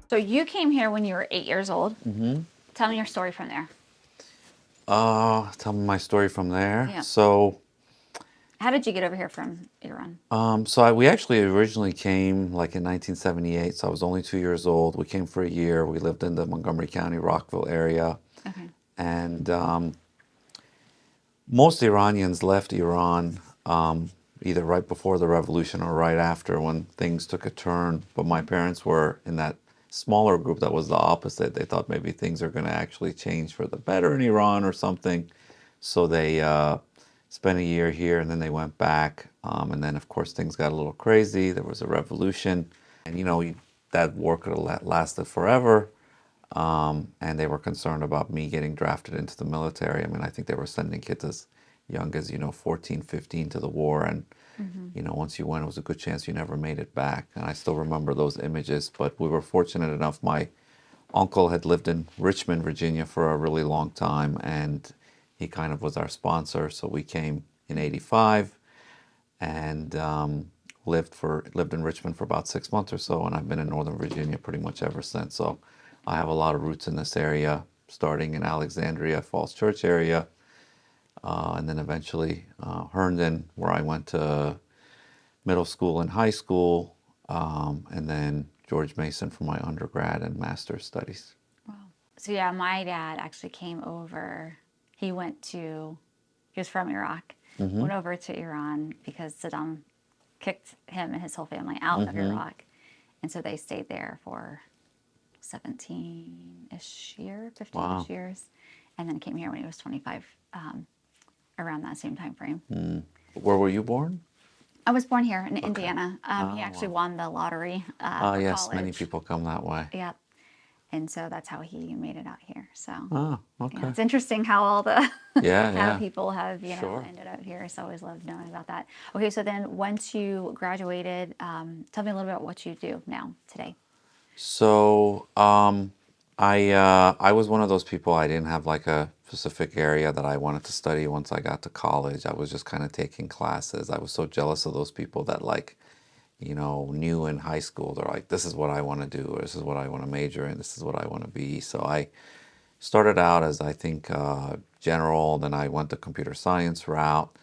So you came here when you were 8 years old. Mm-hmm. Tell me your story from there. Tell me my story from there. Yeah. So, How did you get over here from Iran? we actually originally came like in 1978. So I was only 2 years old. We came for a year. We lived in the Montgomery County, Rockville area, Okay. and most Iranians left Iran either right before the revolution or right after when things took a turn. But my parents were in that smaller group that was the opposite. They thought maybe things are going to actually change for the better in Iran or something. So they spent a year here and then they went back. And then, of course, things got a little crazy. There was a revolution. And, that war could have lasted forever. And they were concerned about me getting drafted into the military. I mean, I think they were sending kids as young as, 14, 15 to the war. And, once you went, it was a good chance you never made it back. And I still remember those images. But we were fortunate enough. My uncle had lived in Richmond, Virginia for a really long time. And he kind of was our sponsor. So we came in 85 and lived in Richmond for about 6 months or so, and I've been in Northern Virginia pretty much ever since. So I have a lot of roots in this area, starting in Alexandria, Falls Church area, and then eventually Herndon, where I went to middle school and high school, and then George Mason for my undergrad and master's studies. Wow. So yeah, my dad actually came over. He was from Iraq, went over to Iran because Saddam kicked him and his whole family out of Iraq. And so they stayed there for 17-ish years, 15-ish Wow. years, and then came here when he was 25, around that same time frame. Where were you born? I was born here in Indiana. He actually won the lottery for Yes, many college. people come that way. Yep. And so that's how he made it out here. So Oh, okay. yeah, it's interesting how all the Yeah, how yeah. people have Sure. ended up here. So I always loved knowing about that. Okay, so then once you graduated, tell me a little bit about what you do now today. So, I was one of those people. I didn't have like a specific area that I wanted to study once I got to college. I was just kind of taking classes. I was so jealous of those people that knew in high school. They're like, this is what I want to do, or this is what I want to major in, this is what I want to be. So I started out as I think general, then I went the computer science route,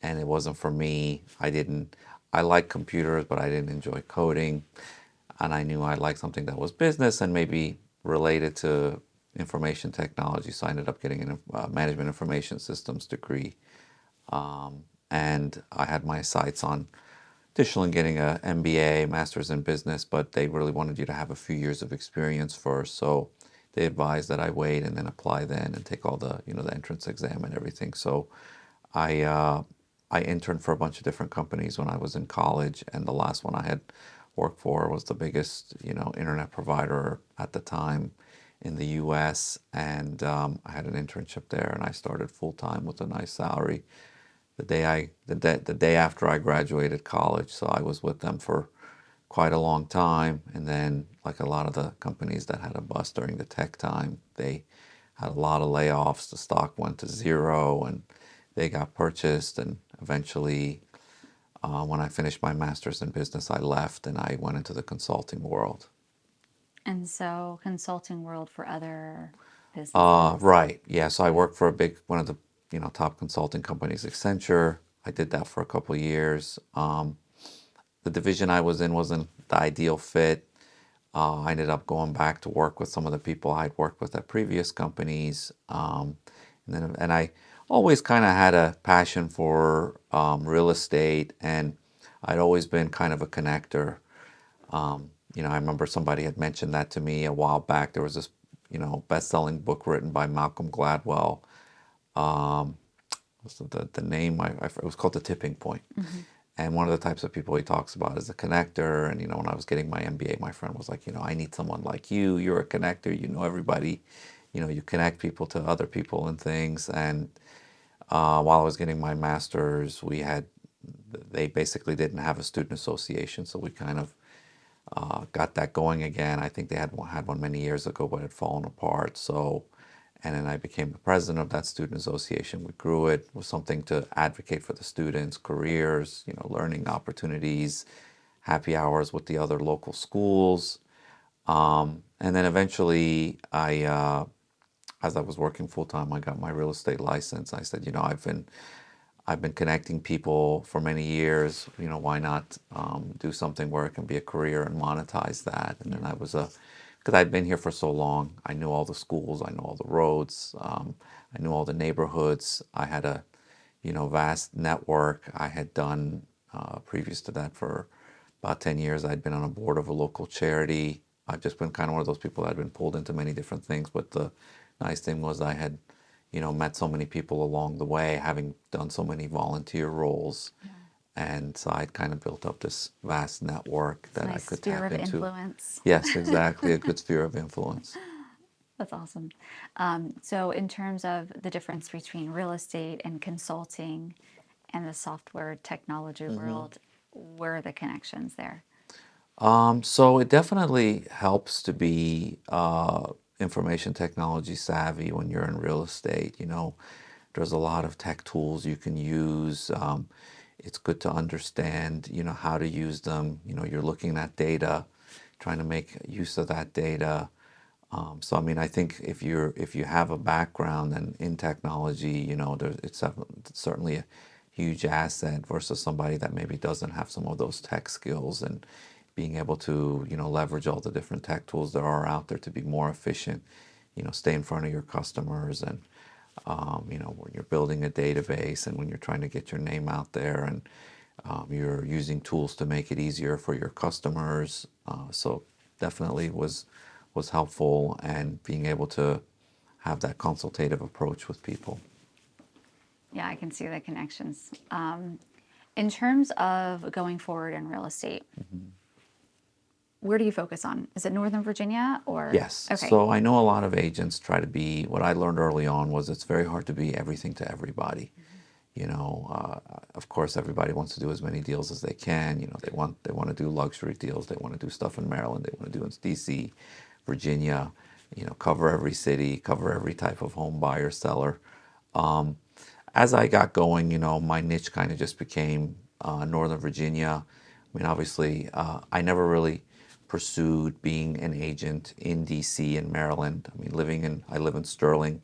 and it wasn't for me. I liked computers, but I didn't enjoy coding, and I knew I liked something that was business and maybe related to information technology. So I ended up getting a management information systems degree, and I had my sights on additionally getting a MBA, Master's in Business, but they really wanted you to have a few years of experience first. So they advised that I wait and then apply then and take all the entrance exam and everything. So I interned for a bunch of different companies when I was in college, and the last one I had worked for was the biggest internet provider at the time in the U.S. And I had an internship there, and I started full time with a nice salary the day after I graduated college. So I was with them for quite a long time. And then, like a lot of the companies that had a bust during the tech time, they had a lot of layoffs. The stock went to zero, and they got purchased. And eventually, when I finished my master's in business, I left and I went into the consulting world. And so consulting world for other businesses. Right. Yeah. So I worked for one of the top consulting companies, Accenture. I did that for a couple of years. The division I was in wasn't the ideal fit. I ended up going back to work with some of the people I'd worked with at previous companies, and I always kind of had a passion for real estate, and I'd always been kind of a connector. I remember somebody had mentioned that to me a while back. There was this, best-selling book written by Malcolm Gladwell. What's the name? It was called The Tipping Point. And one of the types of people he talks about is a connector. And, when I was getting my MBA, my friend was like, I need someone like you. You're a connector. You know everybody. You connect people to other people and things. And while I was getting my master's, they basically didn't have a student association. So we kind of got that going again. I think they had one many years ago, but it had fallen apart. So, and then I became the president of that student association. We grew it. It was something to advocate for the students, careers, learning opportunities, happy hours with the other local schools. And then eventually, as I was working full time, I got my real estate license. I said, I've been connecting people for many years. Why not do something where it can be a career and monetize that? And then because I'd been here for so long, I knew all the schools, I knew all the roads, I knew all the neighborhoods. I had a, vast network. I had done previous to that for about 10 years. I'd been on a board of a local charity. I've just been kind of one of those people that had been pulled into many different things. But the nice thing was I had met so many people along the way, having done so many volunteer roles. Yeah. And so I'd kind of built up this vast network that I Nice could sphere tap of into. influence. Yes, exactly, a good sphere of influence. That's awesome. So, in terms of the difference between real estate and consulting and the software technology world, where are the connections there? So it definitely helps to be information technology savvy when you're in real estate. There's a lot of tech tools you can use. It's good to understand, how to use them. You're looking at data, trying to make use of that data. So I mean, I think if you have a background in technology, it's certainly a huge asset versus somebody that maybe doesn't have some of those tech skills, and being able to leverage all the different tech tools that are out there to be more efficient, stay in front of your customers, and when you're building a database and when you're trying to get your name out there, and you're using tools to make it easier for your customers. So definitely was helpful, and being able to have that consultative approach with people. Yeah, I can see the connections. In terms of going forward in real estate, where do you focus on? Is it Northern Virginia or? Yes. Okay. So I know a lot of agents try to be, what I learned early on was it's very hard to be everything to everybody. Of course, everybody wants to do as many deals as they can. They want to do luxury deals. They want to do stuff in Maryland. They want to do in DC, Virginia. Cover every city, cover every type of home buyer, seller. As I got going, my niche kind of just became Northern Virginia. I mean, obviously, I never really pursued being an agent in DC and Maryland. I mean, I live in Sterling.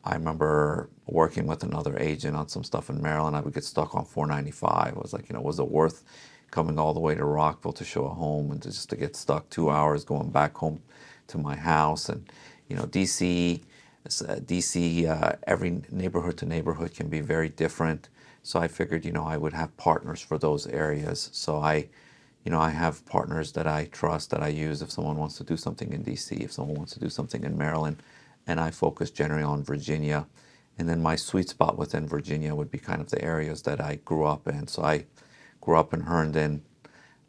I remember working with another agent on some stuff in Maryland. I would get stuck on 495. I was like, was it worth coming all the way to Rockville to show a home and just to get stuck 2 hours going back home to my house? And DC, every neighborhood to neighborhood can be very different. So I figured, I would have partners for those areas. So I have partners that I trust, that I use if someone wants to do something in DC, if someone wants to do something in Maryland, and I focus generally on Virginia. And then my sweet spot within Virginia would be kind of the areas that I grew up in. So I grew up in Herndon,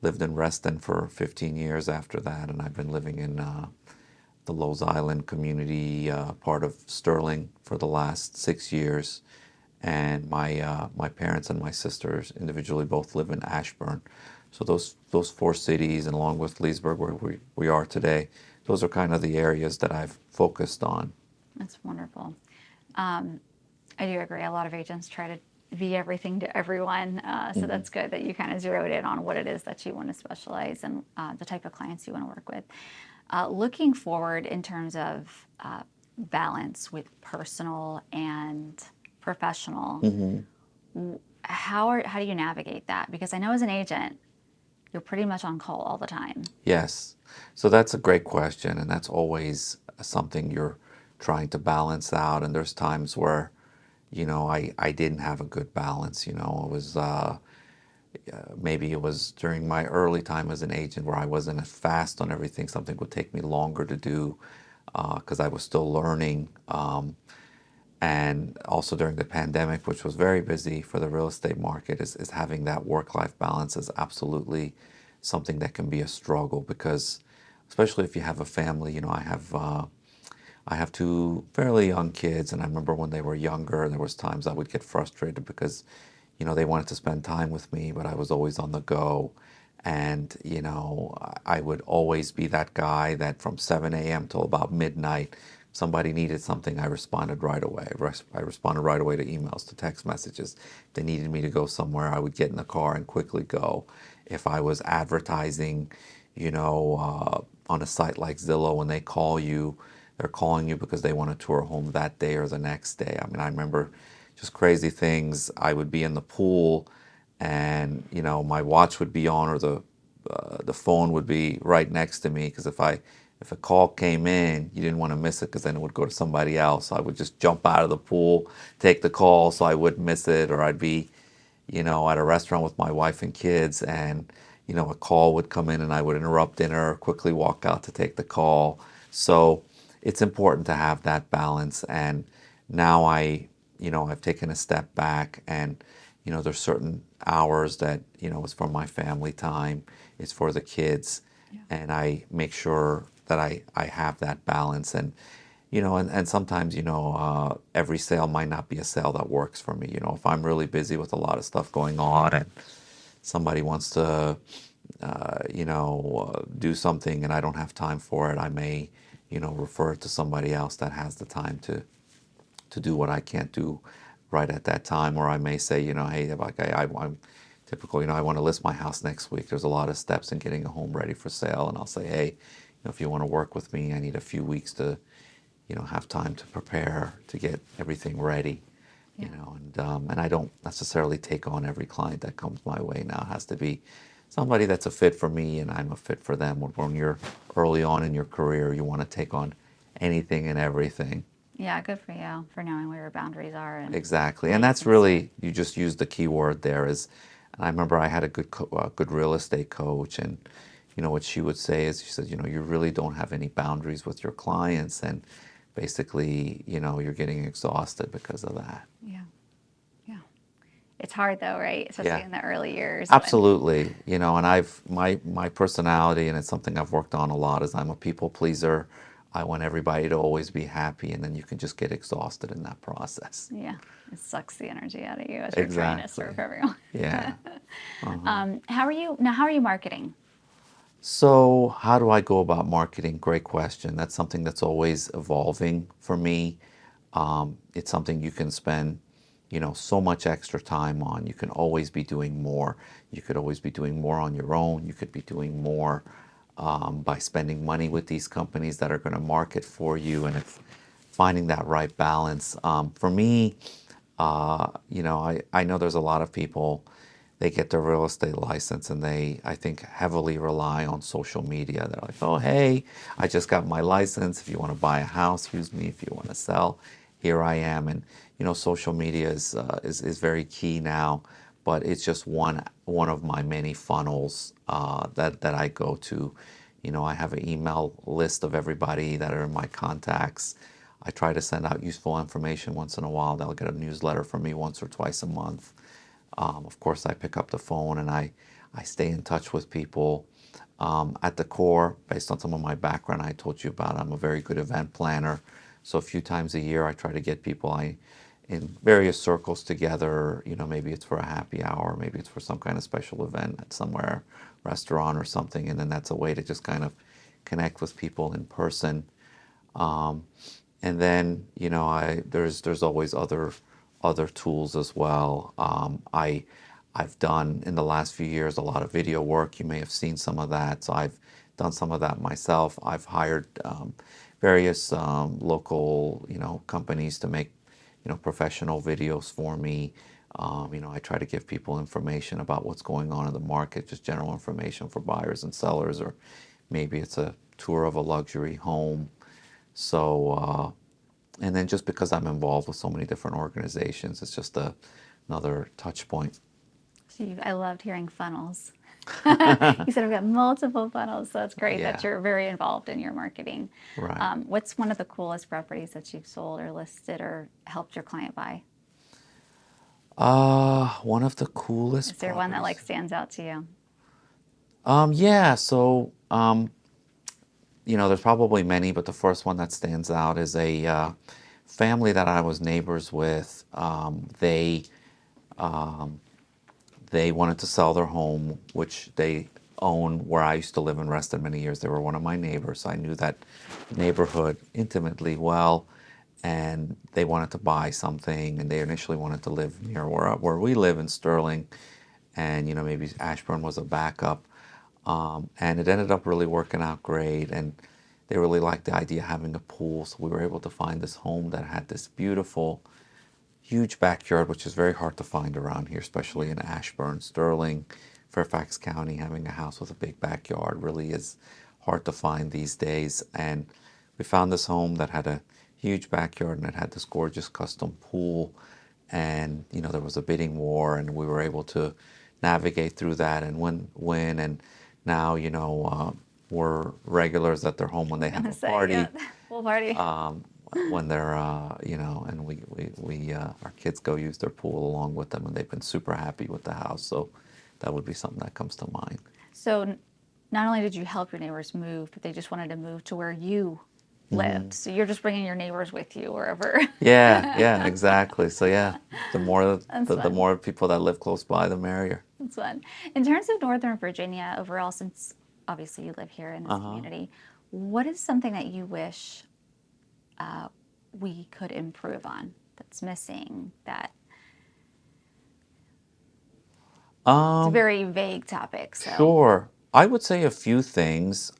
lived in Reston for 15 years after that, and I've been living in the Lowes Island community, part of Sterling, for the last 6 years. And my parents and my sisters individually both live in Ashburn. So those four cities, and along with Leesburg, where we are today, those are kind of the areas that I've focused on. That's wonderful. I do agree. A lot of agents try to be everything to everyone. So that's good that you kind of zeroed in on what it is that you want to specialize in, the type of clients you want to work with. Looking forward in terms of balance with personal and professional, how do you navigate that? Because I know as an agent, you're pretty much on call all the time. Yes. So that's a great question, and that's always something you're trying to balance out. And there's times where, I didn't have a good balance. It was maybe it was during my early time as an agent where I wasn't as fast on everything. Something would take me longer to do because I was still learning. And also during the pandemic, which was very busy for the real estate market, is having that work-life balance is absolutely something that can be a struggle, because especially if you have a family. I have two fairly young kids, and I remember when they were younger, there was times I would get frustrated because, they wanted to spend time with me, but I was always on the go. And, I would always be that guy that from 7 a.m. till about midnight, somebody needed something, I responded right away. I responded right away to emails, to text messages. If they needed me to go somewhere, I would get in the car and quickly go. If I was advertising, on a site like Zillow, when they call you, they're calling you because they want to tour a home that day or the next day. I mean, I remember just crazy things. I would be in the pool, and my watch would be on, or the phone would be right next to me, because if a call came in, you didn't want to miss it, because then it would go to somebody else. So I would just jump out of the pool, take the call so I wouldn't miss it. Or I'd be at a restaurant with my wife and kids, and a call would come in and I would interrupt dinner, quickly walk out to take the call. So it's important to have that balance. And now I've taken a step back, and there's certain hours that is for my family time, it's for the kids, and I make sure that I have that balance. And and sometimes every sale might not be a sale that works for me. If I'm really busy with a lot of stuff going on, and somebody wants to do something and I don't have time for it, I may refer it to somebody else that has the time to do what I can't do right at that time. Or I may say, hey, like I'm typical, I want to list my house next week. There's a lot of steps in getting a home ready for sale, and I'll say, hey, if you want to work with me, I need a few weeks to have time to prepare, to get everything ready. And I don't necessarily take on every client that comes my way. Now it has to be somebody that's a fit for me and I'm a fit for them. When you're early on in your career, you want to take on anything and everything. Yeah, good for you for knowing where your boundaries are. And Exactly. And that's really, you just used the key word there, and I remember I had a good real estate coach, and what she would say is, she said, you really don't have any boundaries with your clients, and basically, you're getting exhausted because of that. Yeah. Yeah. It's hard though, right? Especially Yeah. in the early years. Absolutely. And my personality, and it's something I've worked on a lot, is I'm a people pleaser. I want everybody to always be happy, and then you can just get exhausted in that process. Yeah. It sucks the energy out of you as you're trying to serve everyone. Yeah. How are you marketing? So how do I go about marketing? Great question. That's something that's always evolving for me. It's something you can spend, so much extra time on. You can always be doing more. You could always be doing more on your own. You could be doing more by spending money with these companies that are going to market for you, and it's finding that right balance. For me, I know there's a lot of people, they get their real estate license and they, I think, heavily rely on social media. They're like, oh, hey, I just got my license. If you want to buy a house, use me. If you want to sell, here I am. And, social media is very key now, but it's just one of my many funnels that I go to. I have an email list of everybody that are in my contacts. I try to send out useful information once in a while. They'll get a newsletter from me once or twice a month. Of course, I pick up the phone and I stay in touch with people. At the core, based on some of my background I told you about, I'm a very good event planner. So a few times a year, I try to get people in various circles together. Maybe it's for a happy hour, maybe it's for some kind of special event at somewhere, restaurant or something. And then that's a way to just kind of connect with people in person. And then, there's always other tools as well. I've done in the last few years a lot of video work. You may have seen some of that. So I've done some of that myself. I've hired various local, companies to make, professional videos for me. I try to give people information about what's going on in the market, just general information for buyers and sellers, or maybe it's a tour of a luxury home. So, and then just because I'm involved with so many different organizations, it's just another touch point. I loved hearing funnels. You said I've got multiple funnels, so it's great that you're very involved in your marketing. Right. What's one of the coolest properties that you've sold or listed or helped your client buy? One of the coolest Is there one that stands out to you? Yeah. So, there's probably many, but the first one that stands out is a family that I was neighbors with. They wanted to sell their home, which they own where I used to live and rested many years. They were one of my neighbors. So I knew that neighborhood intimately well, and they wanted to buy something, and they initially wanted to live near where we live in Sterling, and maybe Ashburn was a backup. And it ended up really working out great. And they really liked the idea of having a pool. So we were able to find this home that had this beautiful, huge backyard, which is very hard to find around here, especially in Ashburn, Sterling, Fairfax County. Having a house with a big backyard really is hard to find these days. And we found this home that had a huge backyard and it had this gorgeous custom pool. And there was a bidding war, and we were able to navigate through that and win. And now we're regulars at their home when they have a party. Yeah, full party. When they're and we our kids go use their pool along with them, and they've been super happy with the house. So that would be something that comes to mind. So not only did you help your neighbors move, but they just wanted to move to where you lived. So you're just bringing your neighbors with you wherever. Yeah, exactly. So yeah, the more the fun. more people that live close by, the merrier. That's fun. In terms of Northern Virginia overall, since obviously you live here in this community, what is something that you wish we could improve on that's missing? That it's a very vague topic. So. Sure. I would say a few things.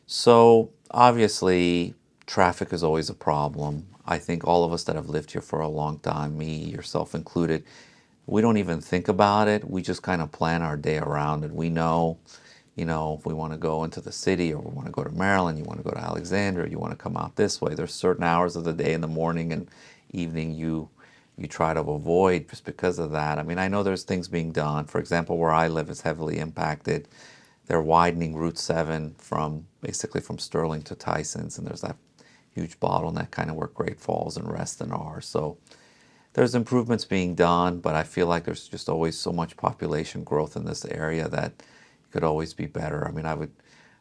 So obviously, traffic is always a problem. I think all of us that have lived here for a long time, me, yourself included, we don't even think about it. We just kind of plan our day around it. We know, if we want to go into the city or we want to go to Maryland, you want to go to Alexandria, you want to come out this way. There's certain hours of the day in the morning and evening you try to avoid just because of that. I mean, I know there's things being done. For example, where I live is heavily impacted. They're widening Route 7 basically from Sterling to Tyson's, and there's that huge bottleneck kind of where Great Falls and Reston are. So there's improvements being done, but I feel like there's just always so much population growth in this area that it could always be better. I mean, I would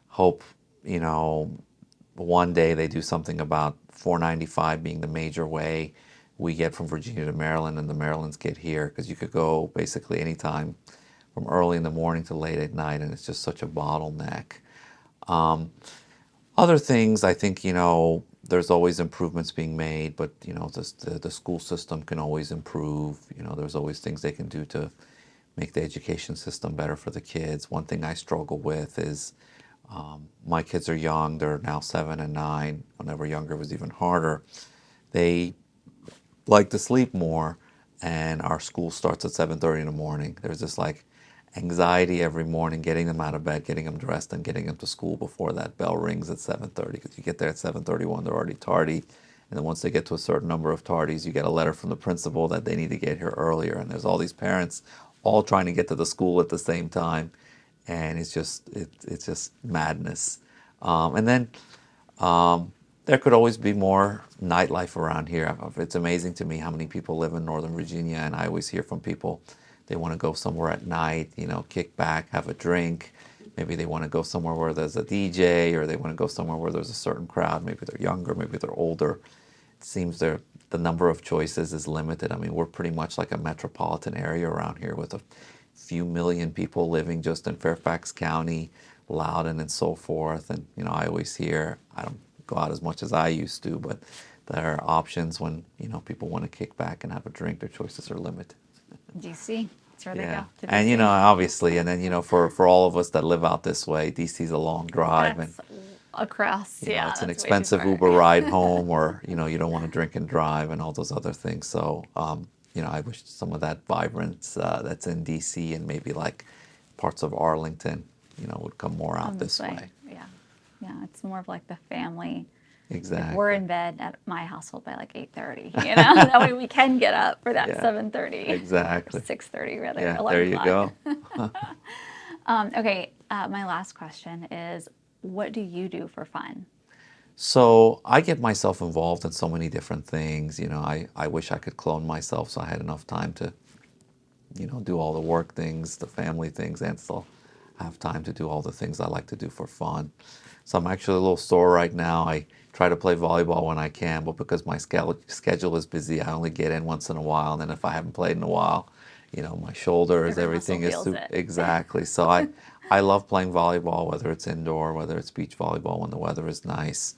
hope, one day they do something about 495 being the major way we get from Virginia to Maryland and the Marylands get here, because you could go basically anytime from early in the morning to late at night, and it's just such a bottleneck. Other things, I think, there's always improvements being made, but, the school system can always improve. There's always things they can do to make the education system better for the kids. One thing I struggle with is my kids are young. They're now 7 and 9. When they were younger, it was even harder. They like to sleep more, and our school starts at 7:30 in the morning. There's this anxiety every morning getting them out of bed, getting them dressed, and getting them to school before that bell rings at 7:30, because you get there at 7:31, they're already tardy. And then once they get to a certain number of tardies, you get a letter from the principal that they need to get here earlier. And there's all these parents all trying to get to the school at the same time, and it's just madness. And then there could always be more nightlife around here. It's amazing to me how many people live in Northern Virginia, and I always hear from people they want to go somewhere at night, kick back, have a drink. Maybe they want to go somewhere where there's a DJ, or they want to go somewhere where there's a certain crowd. Maybe they're younger, maybe they're older. It seems the number of choices is limited. I mean, we're pretty much like a metropolitan area around here with a few million people living just in Fairfax County, Loudoun, and so forth. And, I always hear, I don't go out as much as I used to, but there are options when, people want to kick back and have a drink. Their choices are limited. DC, that's where they go. To And DC. Obviously, and then for all of us that live out this way, DC's a long drive, That's and across. Yeah, it's an that's way too expensive far. Uber ride home, or you don't want to drink and drive and all those other things. So I wish some of that vibrance that's in DC and maybe parts of Arlington, would come more out this way. Yeah, it's more of like the family. Exactly. We're in bed at my household by 8:30. That way we can get up for that 7:30. Exactly. 6:30 rather. Yeah, 11 there you o'clock. go. Okay, my last question is, what do you do for fun? So I get myself involved in so many different things. I wish I could clone myself so I had enough time to, do all the work things, the family things, and still have time to do all the things I like to do for fun. So I'm actually a little sore right now. I try to play volleyball when I can, but because my schedule is busy, I only get in once in a while. And then if I haven't played in a while, my shoulders, Every everything muscle is feels it. exactly. So I love playing volleyball, whether it's indoor, whether it's beach volleyball when the weather is nice.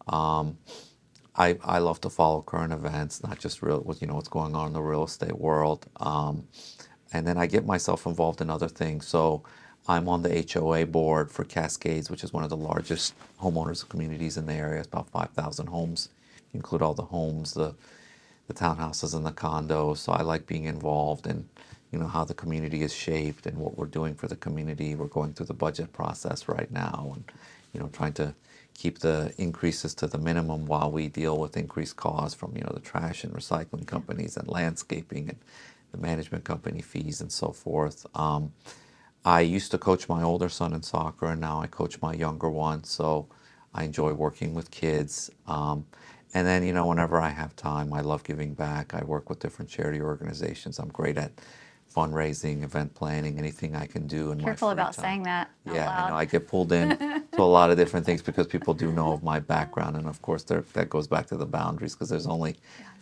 I love to follow current events, not just what's going on in the real estate world. And then I get myself involved in other things. So I'm on the HOA board for Cascades, which is one of the largest homeowners communities in the area. It's about 5,000 homes. You include all the homes, the townhouses and the condos. So I like being involved in, how the community is shaped and what we're doing for the community. We're going through the budget process right now and, trying to keep the increases to the minimum while we deal with increased costs from, the trash and recycling companies and landscaping and the management company fees and so forth. I used to coach my older son in soccer, and now I coach my younger one. So I enjoy working with kids. And then, whenever I have time, I love giving back. I work with different charity organizations. I'm great at fundraising, event planning, anything I can do in my Careful free about time. saying that out Yeah, loud. I get pulled in to a lot of different things because people do know of my background, and of course that goes back to the boundaries because there's only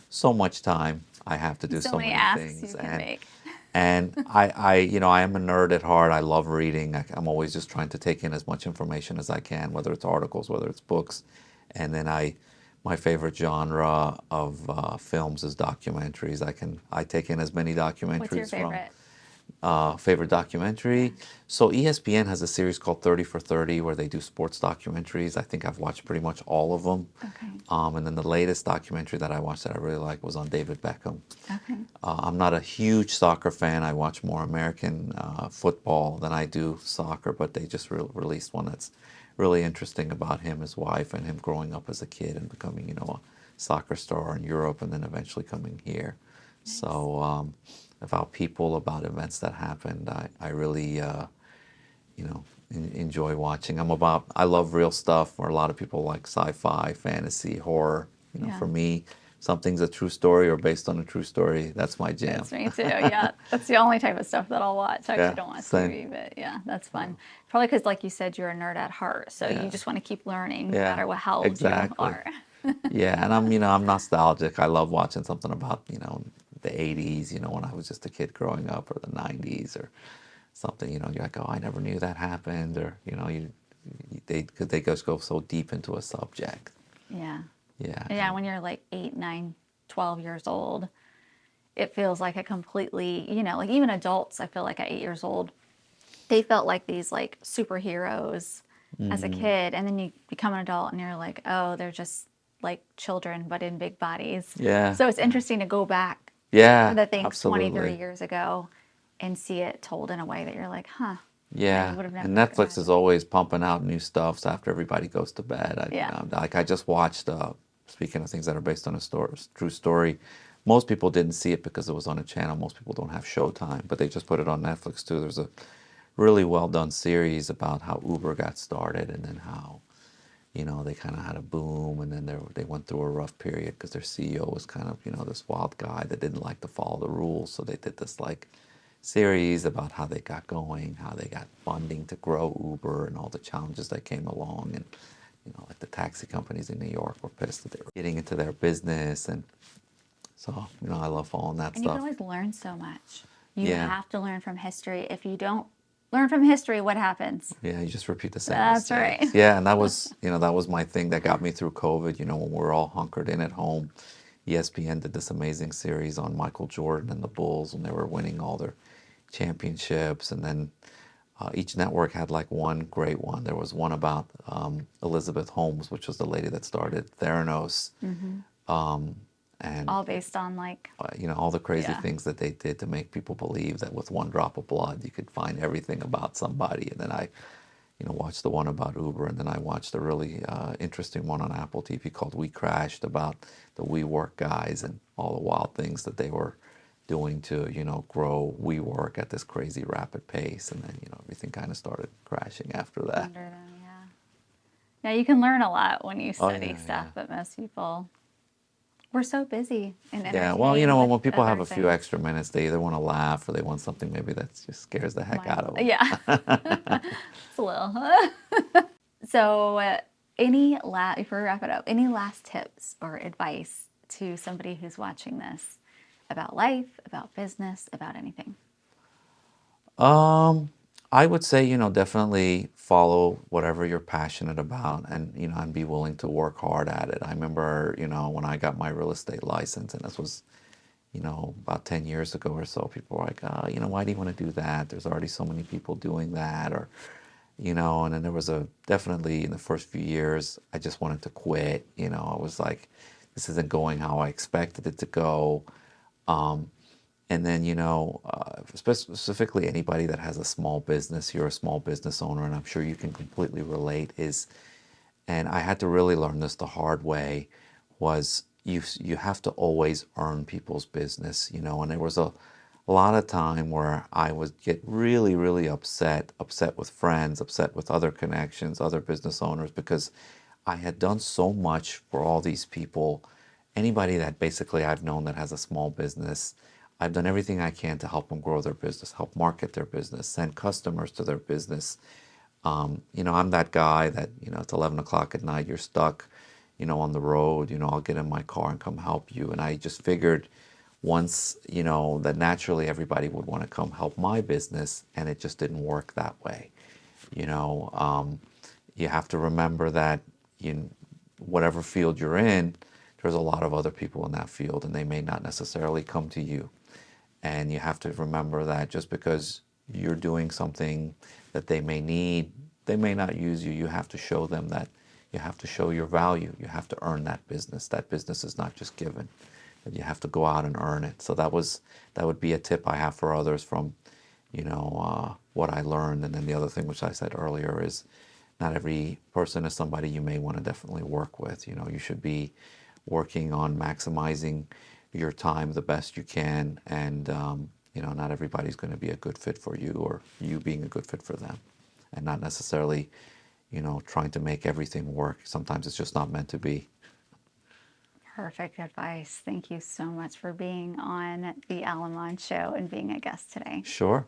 so much time I have to do So so many many asks things. you can make. And I am a nerd at heart. I love reading. I'm always just trying to take in as much information as I can, whether it's articles, whether it's books. And then my favorite genre of films is documentaries. I take in as many documentaries What's your from favorite? favorite documentary. So ESPN has a series called 30 for 30 where they do sports documentaries. I think I've watched pretty much all of them. Okay. And then the latest documentary that I watched that I really liked was on David Beckham. Okay. I'm not a huge soccer fan. I watch more American football than I do soccer, but they just released one that's really interesting about him, his wife, and him growing up as a kid and becoming, a soccer star in Europe and then eventually coming here. Nice. So about people, about events that happened, I really, enjoy watching. I love real stuff where a lot of people like sci-fi, fantasy, horror. For me, something's a true story or based on a true story, that's my jam. That's me too. Yeah, that's the only type of stuff that I'll watch. I actually don't watch same. TV, but yeah, that's fun. Probably because, like you said, you're a nerd at heart, so Yeah. you just want to keep learning, no Yeah, matter how old exactly. you are. Yeah, and I'm nostalgic. I love watching something about, the 80s, when I was just a kid growing up, or the 90s or something, you're like, oh, I never knew that happened, or, because they just go so deep into a subject. Yeah. Yeah. Yeah, when you're like 8, 9, 12 years old, it feels like a completely, like even adults, I feel like at 8 years old, they felt like these like superheroes as a kid. And then you become an adult and you're like, oh, they're just like children, but in big bodies. Yeah. So it's interesting to go back Yeah, to the things 20, 30 absolutely. years ago and see it told in a way that you're like, huh. Yeah, would have and never Netflix is imagined. always pumping out new stuff after everybody goes to bed. Yeah. Like I just watched, speaking of things that are based on a true story, most people didn't see it because it was on a channel. Most people don't have Showtime, but they just put it on Netflix too. There's a really well done series about how Uber got started and then how, they kind of had a boom and then they went through a rough period because their CEO was kind of, this wild guy that didn't like to follow the rules. So they did this like series about how they got going, how they got funding to grow Uber and all the challenges that came along. And, like the taxi companies in New York were pissed that they were getting into their business. And so, I love following that And you stuff. can always learn so much. You Yeah. have to learn from history. If you don't learn from history, what happens? Yeah, you just repeat the same That's mistakes. right. Yeah, and that was, that was my thing that got me through COVID, when we were all hunkered in at home. ESPN did this amazing series on Michael Jordan and the Bulls when they were winning all their championships, and then each network had like one great one. There was one about Elizabeth Holmes, which was the lady that started Theranos, and All based on like, all the crazy Yeah. things that they did to make people believe that with one drop of blood you could find everything about somebody. And then I, watched the one about Uber, and then I watched a really interesting one on Apple TV called We Crashed about the WeWork guys and all the wild things that they were doing to, grow WeWork at this crazy rapid pace. And then, everything kind of started crashing after that. under them, yeah. Yeah, you can learn a lot when you Oh, study yeah, stuff, yeah. but most people, we're so busy and Yeah, well, entertained when with people have other a few things. extra minutes, they either want to laugh or they want something maybe that just scares the heck out of them. Yeah. It's a little. So, before we wrap it up, any last tips or advice to somebody who's watching this about life, about business, about anything? I would say, definitely follow whatever you're passionate about and, and be willing to work hard at it. I remember, when I got my real estate license, and this was, about 10 years ago or so, people were like, oh, why do you want to do that? There's already so many people doing that. Or, and then there was definitely in the first few years, I just wanted to quit. I was like, this isn't going how I expected it to go. And then, specifically anybody that has a small business, you're a small business owner, and I'm sure you can completely relate, and I had to really learn this the hard way, was you have to always earn people's business, and there was a lot of time where I would get really, really upset with friends, upset with other connections, other business owners, because I had done so much for all these people. Anybody that basically I've known that has a small business, I've done everything I can to help them grow their business, help market their business, send customers to their business. I'm that guy that, it's 11 o'clock at night, you're stuck, on the road, I'll get in my car and come help you. And I just figured once, that naturally everybody would want to come help my business, and it just didn't work that way. You know, you have to remember that whatever field you're in, there's a lot of other people in that field, and they may not necessarily come to you. And you have to remember that just because you're doing something that they may need, they may not use you. You have to show them that. You have to show your value. You have to earn that business. That business is not just given. That you have to go out and earn it. So that would be a tip I have for others from, what I learned. And then the other thing, which I said earlier, is not every person is somebody you may want to definitely work with. You should be working on maximizing your time the best you can, and not everybody's going to be a good fit for you, or you being a good fit for them, and not necessarily, trying to make everything work. Sometimes it's just not meant to be. Perfect advice. Thank you so much for being on the Alamon Show and being a guest today. Sure.